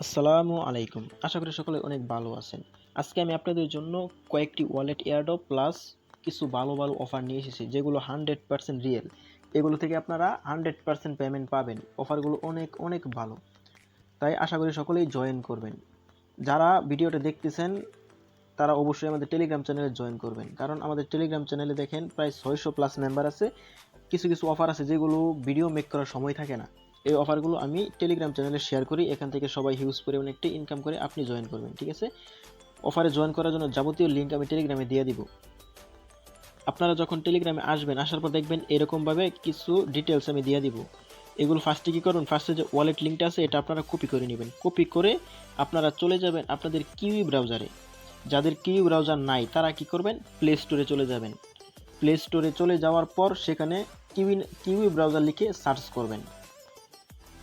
আসসালামু আলাইকুম। আশা করি সকলে অনেক ভালো আছেন। আজকে আমি আপনাদের জন্য কয়েকটি ওয়ালেট এয়ারড্রপ প্লাস কিছু ভালো অফার নিয়ে এসেছি যেগুলো 100% রিয়েল। এগুলো থেকে আপনারা 100% পেমেন্ট পাবেন। অফারগুলো অনেক ভালো। তাই আশা করি সকলেই জয়েন করবেন। যারা ভিডিওটা দেখতেছেন তারা অবশ্যই আমাদের টেলিগ্রাম চ্যানেলে জয়েন করবেন। কারণ আমাদের টেলিগ্রাম চ্যানেলে দেখেন প্রায় 600+ মেম্বার আছে। কিছু অফার আছে যেগুলো ভিডিও মেক করার সময় থাকে না। এই অফারগুলো আমি টেলিগ্রাম চ্যানেলে শেয়ার করি, এখান থেকে সবাই হিউজ পরিমাণে একটি ইনকাম করে আপনি জয়েন করবেন, ঠিক আছে? অফারে জয়েন করার জন্য যাবতীয় লিঙ্ক আমি টেলিগ্রামে দিয়ে দিব। আপনারা যখন টেলিগ্রামে আসবেন, আসার পর দেখবেন এরকমভাবে কিছু ডিটেলস আমি দিয়ে দিব। এগুলো ফার্স্টে কী করুন, ফার্স্টে যে ওয়ালেট লিঙ্কটা আছে এটা আপনারা কপি করে নেবেন। কপি করে আপনারা চলে যাবেন আপনাদের কিউই ব্রাউজারে। যাদের কিউই ব্রাউজার নাই তারা কি করবেন, প্লে স্টোরে চলে যাবেন। প্লে স্টোরে চলে যাওয়ার পর সেখানে কিউই ব্রাউজার লিখে সার্চ করবেন।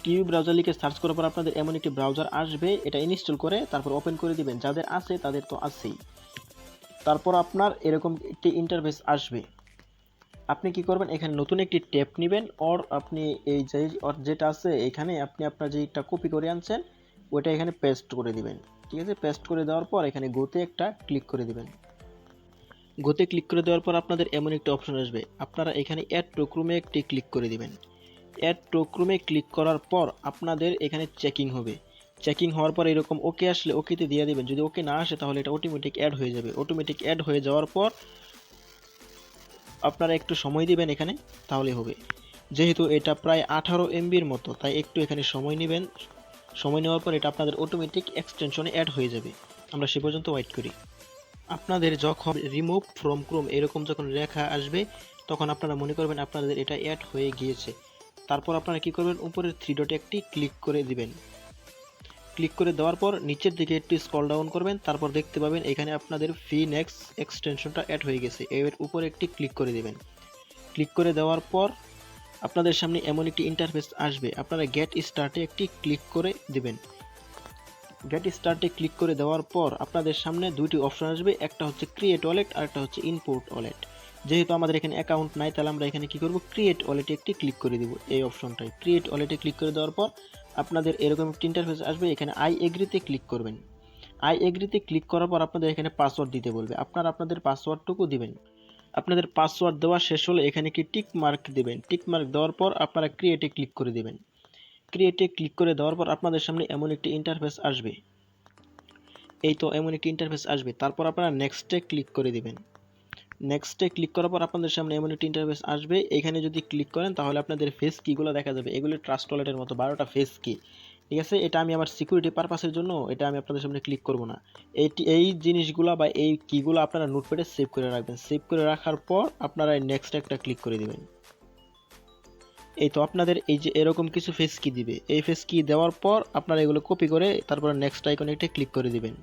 কিউই ব্রাউজার লিখে সার্চ করার পর আপনাদের এমন একটি ব্রাউজার আসবে, এটা ইনস্টল করে তারপর ওপেন করে দিবেন। যাদের আছে তাদের তো আছেই। তারপর আপনার এরকম একটি ইন্টারফেস আসবে। আপনি কি করবেন, এখানে নতুন একটি ট্যাব নেবেন, আপনি এই যে যেটা আছে এখানে আপনি আপনার যেটা কপি করে আনছেন ওইটা এখানে পেস্ট করে দিবেন, ঠিক আছে? পেস্ট করে দেওয়ার পর এখানে গোতে একটা ক্লিক করে দিবেন। গোতে ক্লিক করে দেওয়ার পর আপনাদের এমন একটা অপশন আসবে, আপনারা এখানে অ্যাড টু ক্রোমে একটি ক্লিক করে দিবেন। অ্যাড টু ক্রোমে ক্লিক করার পর আপনাদের এখানে চেকিং হবে। চেকিং হওয়ার পর এরকম ওকে আসলে ওকেতে দিয়ে দেবেন। যদি ওকে না আসে তাহলে এটা অটোমেটিক অ্যাড হয়ে যাবে। অটোমেটিক অ্যাড হয়ে যাওয়ার পর আপনারা একটু সময় দিবেন এখানে, তাহলে হবে। যেহেতু এটা প্রায় 18 MBর মতো, তাই একটু এখানে সময় নেবেন। সময় নেওয়ার পর এটা আপনাদের অটোমেটিক এক্সটেনশনে অ্যাড হয়ে যাবে। আমরা সে পর্যন্ত ওয়েট করি। আপনাদের যখন রিমুভ ফ্রম ক্রোম এরকম যখন লেখা আসবে তখন আপনারা মনে করবেন আপনাদের এটা অ্যাড হয়ে গিয়েছে। তারপর আপনারা কি করবেন, উপরের 3 ডটে একটি ক্লিক করে দিবেন। ক্লিক করে দেওয়ার পর নিচের দিকে একটু স্ক্রল ডাউন করবেন, তারপর দেখতে পাবেন এখানে আপনাদের ফি নেক্সট এক্সটেনশনটা অ্যাড হয়ে গেছে। এর উপরে একটি ক্লিক করে দিবেন। ক্লিক করে দেওয়ার পর আপনাদের সামনে এমন একটি ইন্টারফেস আসবে, আপনারা গেট স্টার্টে একটি ক্লিক করে দিবেন। গেট স্টার্টে ক্লিক করে দেওয়ার পর আপনাদের সামনে দুইটি অপশন আসবে, একটা হচ্ছে ক্রিয়েট ওয়ালেট আর একটা হচ্ছে ইম্পোর্ট ওয়ালেট। যেহেতু আমাদের এখানে অ্যাকাউন্ট নাই তাহলে আমরা এখানে কি করব, ক্রিয়েট ওয়ালেটে একটি ক্লিক করে দিব। এই অপশনটায় ক্রিয়েট ওয়ালেটে ক্লিক করে দেওয়ার পর আপনাদের এরকম একটি ইন্টারফেস আসবে, এখানে আই এগ্রিতে ক্লিক করবেন। আই এগ্রিতে ক্লিক করার পর আপনাদের এখানে পাসওয়ার্ড দিতে বলবে, আপনারা আপনাদের পাসওয়ার্ডটুকু দিবেন। আপনাদের পাসওয়ার্ড দেওয়া শেষ হলে এখানে কি টিক মার্ক দিবেন। টিক মার্ক দেওয়ার পর আপনারা ক্রিয়েটে ক্লিক করে দিবেন। ক্রিয়েটে ক্লিক করে দেওয়ার পর আপনাদের সামনে এমন একটি ইন্টারফেস আসবে। এই তো এমন একটি ইন্টারফেস আসবে, তারপর আপনারা নেক্সটে ক্লিক করে দিবেন। নেক্সটে ক্লিক করার পর আপনাদের সামনে এমন একটি ইন্টারফেস আসবে, এখানে যদি ক্লিক করেন তাহলে আপনাদের ফেস কিগুলো দেখা যাবে। এগুলো ট্রাস্ট ওয়ালেটের মতো 12টা ফেস কি, ঠিক আছে? এটা আমি আমার সিকিউরিটি পারপাসের জন্য এটা আমি আপনাদের সামনে ক্লিক করব না। এই জিনিসগুলো বা এই কিগুলো আপনারা নোটপ্যাডে সেভ করে রাখবেন। সেভ করে রাখার পর আপনারা নেক্সট একটা ক্লিক করে দিবেন। এই তো আপনাদের এই যে এরকম কিছু ফেস কি দিবে, এই ফেস কি দেওয়ার পর আপনারা এগুলো কপি করে তারপর নেক্সট আইকনে একটা ক্লিক করে দিবেন।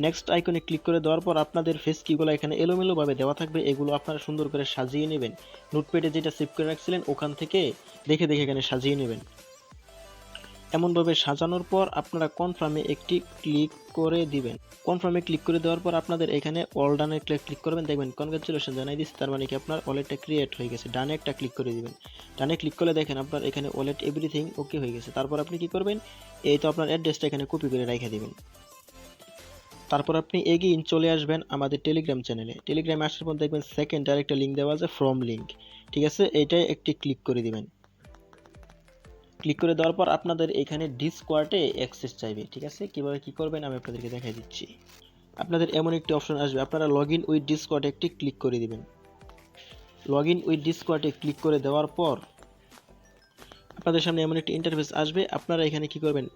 নেক্সট আইকনে ক্লিক করে দেওয়ার পর আপনাদের ফেস কিগুলো এখানে এলোমেলোভাবে দেওয়া থাকবে, এগুলো আপনারা সুন্দর করে সাজিয়ে নেবেন। নোটপ্যাডে যেটা সেভ করে রাখছিলেন ওখান থেকে দেখে এখানে সাজিয়ে নেবেন। এমনভাবে সাজানোর পর আপনারা কনফার্মে একটি ক্লিক করে দিবেন। কনফার্মে ক্লিক করে দেওয়ার পর আপনাদের এখানে অল ডানে ক্লিক করবেন, দেখবেন কনগ্রাচুলেশন জানাই দিচ্ছে, তার মানে কি আপনার ওয়ালেটটা ক্রিয়েট হয়ে গেছে। ডানে একটা ক্লিক করে দিবেন। ডানে ক্লিক করলে দেখেন আপনার এখানে ওয়ালেট এভরিথিং ওকে হয়ে গেছে। তারপর আপনি কি করবেন, এই তো আপনার অ্যাড্রেসটা এখানে কপি করে রেখে দিবেন। তারপর আপনি এগিয়ে চলে আসবেন আমাদের টেলিগ্রাম চ্যানেলে। টেলিগ্রামে আসার পর দেখবেন সেকেন্ড আর একটা লিঙ্ক দেওয়া আছে, ফ্রম লিঙ্ক, ঠিক আছে? এইটাই একটি ক্লিক করে দিবেন। ক্লিক করে দেওয়ার পর আপনাদের এখানে ডিসকর্ডে অ্যাক্সেস চাইবে, ঠিক আছে? কিভাবে কি করবেন আমি আপনাদেরকে দেখাই দিচ্ছি। আপনাদের এমন একটি অপশন আসবে, আপনারা লগ ইন উইথ ডিসকর্ডে একটি ক্লিক করে দিবেন। লগ ইন উইথ ডিসকর্ডে ক্লিক করে দেওয়ার পর আপনাদের সামনে এমন একটি ইন্টারফেস আসবে, আপনারা এখানে কি করবেন,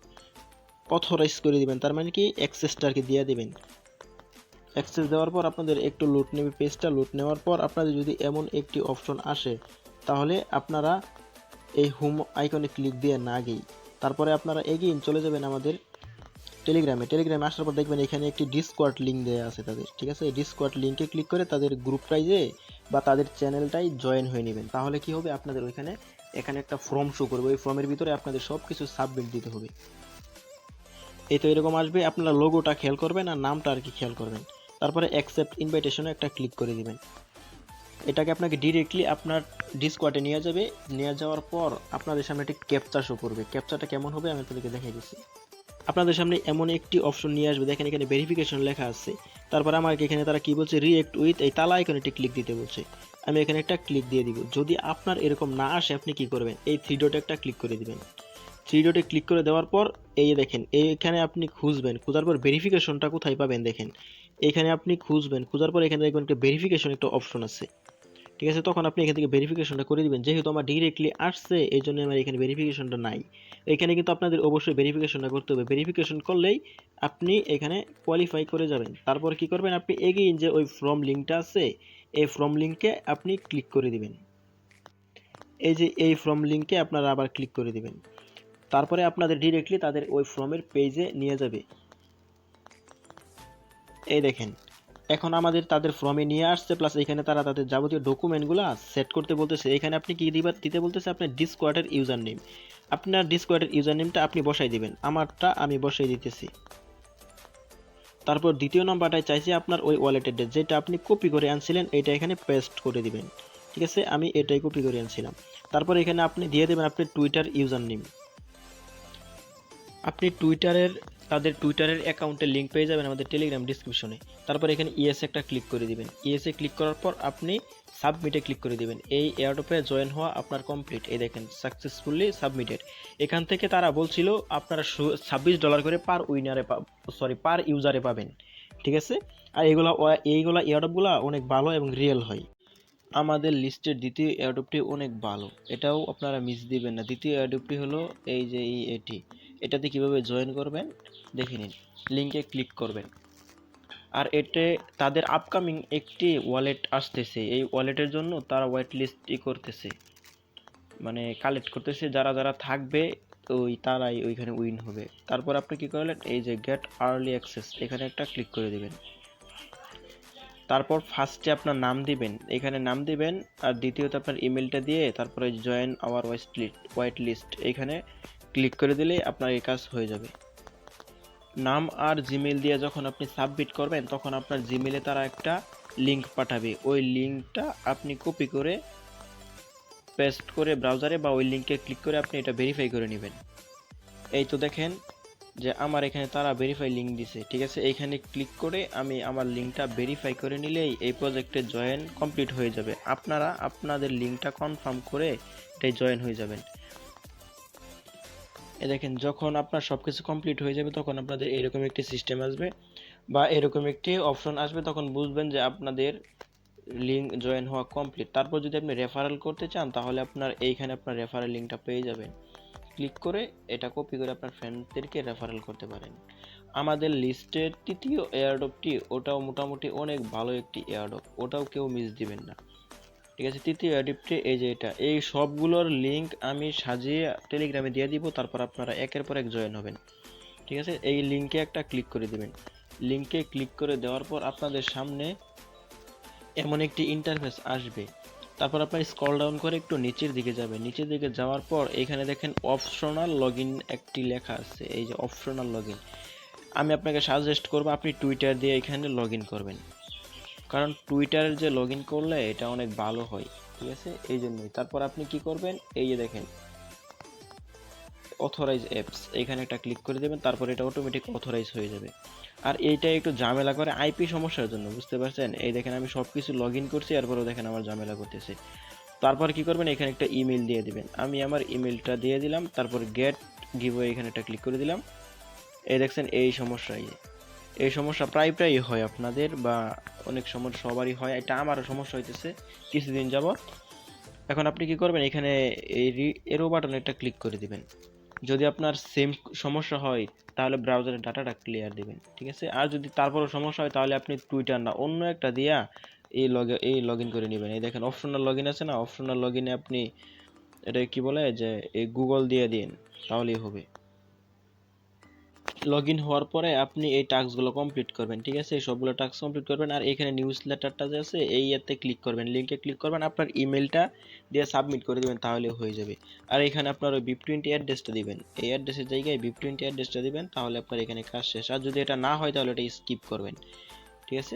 অথরাইজ করে দিবেন, তার মানে কি অ্যাক্সেসটা আর কি দিয়ে দিবেন। অ্যাক্সেস দেওয়ার পর আপনাদের একটু লোড নেবে, পেজটা লোড নেওয়ার পর আপনাদের যদি এমন একটি অপশন আসে তাহলে আপনারা এই হোম আইকনে ক্লিক দিয়ে না গিয়ে তারপরে আপনারা এগিয়ে চলে যাবেন আমাদের টেলিগ্রামে আসার পর দেখবেন এখানে একটি ডিসকর্ড লিঙ্ক দেওয়া আছে তাদের, ঠিক আছে? এই ডিসকর্ড লিঙ্কে ক্লিক করে তাদের গ্রুপ প্রাইজে বা তাদের চ্যানেলটাই জয়েন হয়ে নেবেন। তাহলে কি হবে, আপনাদের এখানে একটা ফর্ম শো করবে, ওই ফর্মের ভিতরে আপনাদের সব কিছু সাবমিট দিতে হবে। এই তো এরকম আসবে, আপনারা লোগোটা খেয়াল করবেন আর নামটা আর কি খেয়াল করবেন। তারপরে অ্যাকসেপ্ট ইনভাইটেশনে একটা ক্লিক করে দিবেন। এটাকে আপনাকে ডিরেক্টলি আপনার ডিসকর্ডে নিয়ে যাবে। নিয়ে যাওয়ার পর আপনাদের সামনে একটি ক্যাপচা শো করবে। ক্যাপচাটা কেমন হবে আমি আপনাদেরকে দেখিয়ে দিচ্ছি। আপনাদের সামনে এমন একটি অপশন নিয়ে আসবে, দেখেন এখানে ভেরিফিকেশন লেখা আছে। তারপর আমাকে এখানে তারা কি বলছে, রিঅ্যাক্ট উইথ এই তালা আইকনে একটি ক্লিক দিতে বলছে। আমি এখানে একটা ক্লিক দিয়ে দিব। যদি আপনার এরকম না আসে আপনি কি করবেন, এই থ্রি ডটে একটা ক্লিক করে দিবেন। থ্রি ডটে ক্লিক করে দেওয়ার পর এই দেখেন এইখানে আপনি খুঁজবেন, খোঁজার পর ভেরিফিকেশনটা কোথায় পাবেন দেখেন এখানে আপনি খুঁজবেন, খোঁজার পর এখানে দেখবেন একটা ভেরিফিকেশন একটা অপশন আছে, ঠিক আছে। তখন আপনি এখান থেকে ভেরিফিকেশনটা করে দিবেন। যেহেতু আমার ডিরেক্টলি আসছে এই জন্য আমার এখানে ভেরিফিকেশনটা নাই। এখানে কিন্তু আপনাদের অবশ্যই ভেরিফিকেশনটা করতে হবে। ভেরিফিকেশন করলেই আপনি এখানে কোয়ালিফাই করে যাবেন। তারপর কি করবেন, আপনি এগেইন যে ওই ফর্ম লিঙ্কটা আছে এই ফর্ম লিঙ্কে আপনি ক্লিক করে দিবেন। এই যে এই ফর্ম লিঙ্কে আপনারা আবার ক্লিক করে দিবেন। তারপরে আপনাদের ডিরেক্টলি তাদের ওই ফর্মের পেজে নিয়ে যাবে। এই দেখেন এখন আমাদের তাদের ফর্মে নিয়ে আসছে, প্লাস এখানে তারা তাদের যাবতীয় ডকুমেন্টগুলো সেট করতে বলতেছে। এখানে আপনি কি দিতে বলতেছে, আপনার ডিসকোয়ার্ডের ইউজার নেম, আপনার ডিসকোয়ার্ডের ইউজার নেমটা আপনি বসাই দিবেন। আমারটা আমি বসাই দিতেছি। তারপর দ্বিতীয় নাম্বারটায় চাইছি আপনার ওই ওয়ালেটের ডেট, যেটা আপনি কপি করে আনছিলেন এটা এখানে পেস্ট করে দিবেন, ঠিক আছে। আমি এটাই কপি করে আনছিলাম। তারপর এখানে আপনি দিয়ে দেবেন আপনার টুইটার ইউজার নেম। আপনি তাদের টুইটারের অ্যাকাউন্টের লিঙ্ক পেয়ে যাবেন আমাদের টেলিগ্রাম ডিসক্রিপশনে। তারপর এখানে ইএসএ একটা ক্লিক করে দিবেন। ইএসএ ক্লিক করার পর আপনি সাবমিটে ক্লিক করে দিবেন। এই এয়ারড্রপে জয়েন হওয়া আপনার কমপ্লিট। এই দেখেন সাকসেসফুলি সাবমিটেড। এখান থেকে তারা বলছিল আপনারা $26 করে পার ইউজারে পাবেন, ঠিক আছে। আর এইগুলা এয়ারড্রপগুলো অনেক ভালো এবং রিয়েল হয়। আমাদের লিস্টের দ্বিতীয় এয়ারড্রপটি অনেক ভালো, এটাও আপনারা মিস দিবেন না। দ্বিতীয় এয়ারড্রপটি হলো এই যে এটাতে কিভাবে জয়েন করবেন দেখে নিন। লিঙ্কে ক্লিক করবেন। আর তাদের আপকামিং একটি ওয়ালেট আসতেছে, এই ওয়ালেটের জন্য তারা ওয়েট লিস্ট করতেছে, মানে কালেক্ট করতেছে। যারা যারা থাকবে তারাই ওইখানে উইন হবে। তারপর আপনি কি করলেন, এই যে গেট আর্লি অ্যাক্সেস এখানে একটা ক্লিক করে দিবেন। তারপর ফার্স্টে আপনার নাম দিবেন, এখানে নাম দিবেন। আর দ্বিতীয়ত আপনার ইমেলটা দিয়ে তারপরে জয়েন আওয়ার ওয়াইট লিস্ট এখানে ক্লিক করে দিলে আপনার এই কাজ হয়ে যাবে। নাম আর জিমেল দিয়ে যখন আপনি সাবমিট করবেন তখন আপনার জিমেলে তারা একটা লিঙ্ক পাঠাবে। ওই লিঙ্কটা আপনি কপি করে পেস্ট করে ব্রাউজারে বা ওই লিঙ্কে ক্লিক করে আপনি এটা ভেরিফাই করে নেবেন। এই তো দেখেন যে আমার এখানে তারা ভেরিফাই লিঙ্ক দিছে, ঠিক আছে। এইখানে ক্লিক করে আমি আমার লিঙ্কটা ভেরিফাই করে নিলেই এই প্রজেক্টে জয়েন কমপ্লিট হয়ে যাবে। আপনারা আপনাদের লিঙ্কটা কনফার্ম করে এটাই জয়েন হয়ে যাবেন। দেখেন যখন আপনার সবকিছু কমপ্লিট হয়ে যাবে তখন আপনাদের এরকম একটি সিস্টেম আসবে বা এরকম একটি অপশন আসবে, তখন বুঝবেন যে আপনাদের লিঙ্ক জয়েন হওয়া কমপ্লিট। তারপর যদি আপনি রেফারেল করতে চান তাহলে এইখানে আপনার রেফারেল লিঙ্কটা পেয়ে যাবেন। ক্লিক করে এটা কপি করে আপনার ফ্রেন্ডদেরকে রেফারেল করতে পারেন। আমাদের লিস্টের তৃতীয় এয়ারড্রপটি ওটাও মোটামুটি অনেক ভালো একটি এয়ারড্রপ, ওটাও কেউ মিস দিবেন না, ঠিক আছে। তৃতীয় এয়ারড্রপটি এই যে এটা, এই সবগুলোর লিঙ্ক আমি সাজিয়ে টেলিগ্রামে দিয়ে দিব। তারপর আপনারা একের পর এক জয়েন হবেন, ঠিক আছে। এই লিঙ্কে একটা ক্লিক করে দিবেন। লিঙ্কে ক্লিক করে দেওয়ার পর আপনাদের সামনে এমন একটি ইন্টারফেস আসবে। তারপর আপনার স্ক্রল ডাউন করে একটু নিচের দিকে যাবেন। নিচের দিকে যাওয়ার পর এখানে দেখেন অপশনাল লগইন একটি লেখা আছে, এই যে অপশনাল লগইন। আমি আপনাকে সাজেস্ট করব আপনি টুইটার দিয়ে এখানে লগইন করবেন, কারণ টুইটারের যে লগইন করলে এটা অনেক ভালো হয়, ঠিক আছে, এই জন্যই। তারপর আপনি কি করবেন, এই যে দেখেন অথরাইজ অ্যাপস এখানে একটা ক্লিক করে দেবেন। তারপর এটা অটোমেটিক অথরাইজ হয়ে যাবে। আর এইটা একটু ঝামেলা করে আইপি সমস্যার জন্য, বুঝতে পারছেন। এই দেখেন আমি সব কিছু লগ ইন করছি, এরপরেও দেখেন আমার ঝামেলা করতেছে। তারপর কি করবেন, এখানে একটা ইমেল দিয়ে দিবেন। আমি আমার ইমেলটা দিয়ে দিলাম। তারপর গেট গিভওয়ে এখানে একটা ক্লিক করে দিলাম। এই দেখছেন এই সমস্যা প্রায় হয় আপনাদের, বা অনেক সময় সবারই হয়। এটা আমারও সমস্যা হইতেছে কিছুদিন যাবত। এখন আপনি কি করবেন, এখানে এই এরো বাটনে একটা ক্লিক করে দিবেন। যদি আপনার সেম সমস্যা হয় তাহলে ব্রাউজারের ডাটাটা ক্লিয়ার দিবেন, ঠিক আছে। আর যদি তারপরও সমস্যা হয় তাহলে আপনি টুইটার না অন্য একটা দিয়া এই লগ ইন করে নেবেন। এই দেখেন অপশনাল লগ ইন আছে না, অপশনাল লগ ইনে আপনি এটা কি বলে যে এই গুগল দিয়ে দিন, তাহলেই হবে। লগ ইন হওয়ার পরে আপনি এই টাস্কগুলো কমপ্লিট করবেন, ঠিক আছে। এই সবগুলো টাস্ক কমপ্লিট করবেন। আর এখানে নিউজ লেটারটা যে আছে এই ইয়াতে ক্লিক করবেন, লিঙ্কে ক্লিক করবেন, আপনার ইমেলটা দিয়ে সাবমিট করে দেবেন, তাহলে হয়ে যাবে। আর এখানে আপনার ওই BIP20 অ্যাড্রেসটা দিবেন, এই অ্যাড্রেসের জায়গায় BIP20 অ্যাড্রেসটা দিবেন, তাহলে আপনার এখানে কাজ শেষ। আর যদি এটা না হয় তাহলে এটা স্কিপ করবেন, ঠিক আছে।